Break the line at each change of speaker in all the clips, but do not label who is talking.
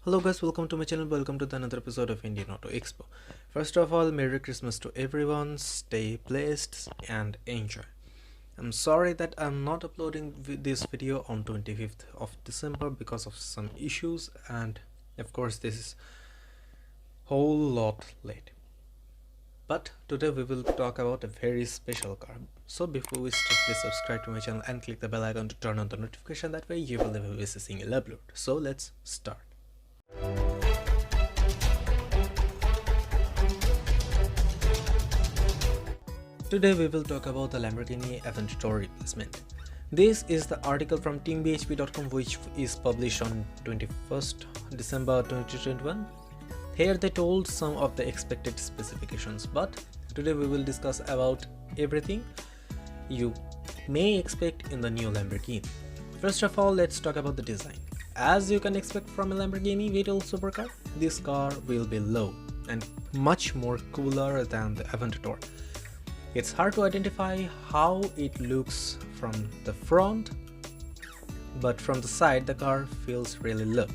Hello guys, welcome to my channel, welcome to another episode of Indian Auto Expo. First of all, Merry Christmas to everyone, stay blessed and enjoy. I'm sorry that I'm not uploading this video on 25th of December because of some issues, and of course this is whole lot late. But today we will talk about a very special car. So before we start, please subscribe to my channel and click the bell icon to turn on the notification, that way you will never miss a single upload. So let's start. Today we will talk about the Lamborghini Aventador replacement. This is the article from teambhp.com which is published on 21st December 2021. Here they told some of the expected specifications, but today we will discuss about everything you may expect in the new Lamborghini. First of all, let's talk about the design. As you can expect from a Lamborghini V12 supercar, this car will be low and much more cooler than the Aventador. It's hard to identify how it looks from the front, but from the side the car feels really low.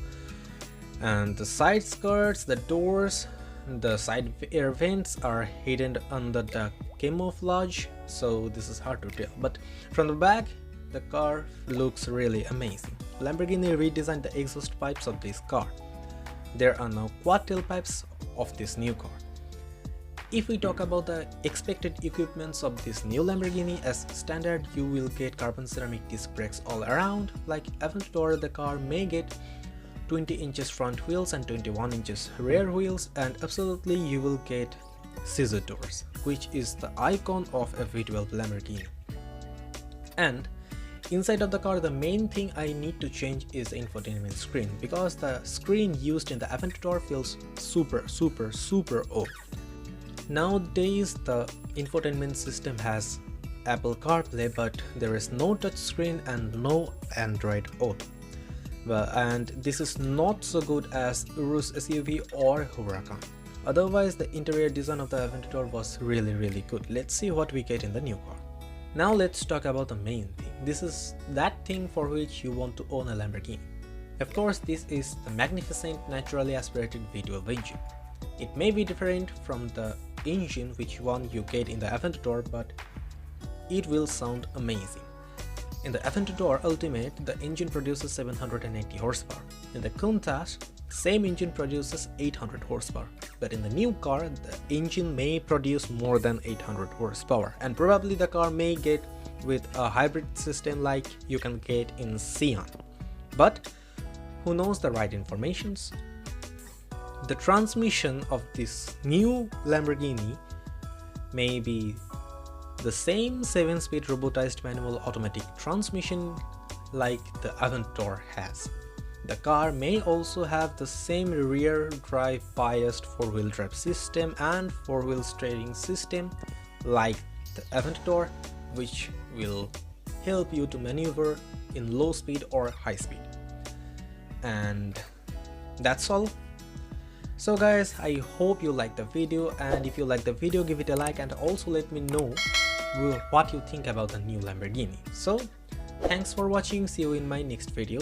And the side skirts, the doors, the side air vents are hidden under the camouflage, so this is hard to tell. But from the back, the car looks really amazing. Lamborghini redesigned the exhaust pipes of this car. There are now quad tailpipes of this new car. If we talk about the expected equipments of this new Lamborghini, as standard you will get carbon ceramic disc brakes all around. Like Aventador, the car may get 20 inches front wheels and 21 inches rear wheels, and absolutely you will get scissor doors, which is the icon of a V12 Lamborghini. And inside of the car, the main thing I need to change is the infotainment screen, because the screen used in the Aventador feels super old. Nowadays the infotainment system has Apple CarPlay, but there is no touchscreen and no Android Auto. And this is not so good as Urus SUV or Huracan. Otherwise, the interior design of the Aventador was really good. Let's see what we get in the new car. Now let's talk about the main thing. This is that thing for which you want to own a Lamborghini. Of course, this is the magnificent naturally aspirated V12 engine. It may be different from the engine which one you get in the Aventador, but it will sound amazing. In the Aventador Ultimate, the engine produces 780 horsepower. In the Countach, same engine produces 800 horsepower. But in the new car, the engine may produce more than 800 horsepower, and probably the car may get with a hybrid system like you can get in Sian. But who knows the right informations? The transmission of this new Lamborghini may be the same 7-speed robotized manual automatic transmission like the Aventador has. The car may also have the same rear drive biased 4-wheel drive system and 4-wheel steering system like the Aventador, which will help you to maneuver in low speed or high speed. And that's all. So guys, I hope you liked the video, and if you like the video, give it a like and also let me know what you think about the new Lamborghini. So thanks for watching, see you in my next video.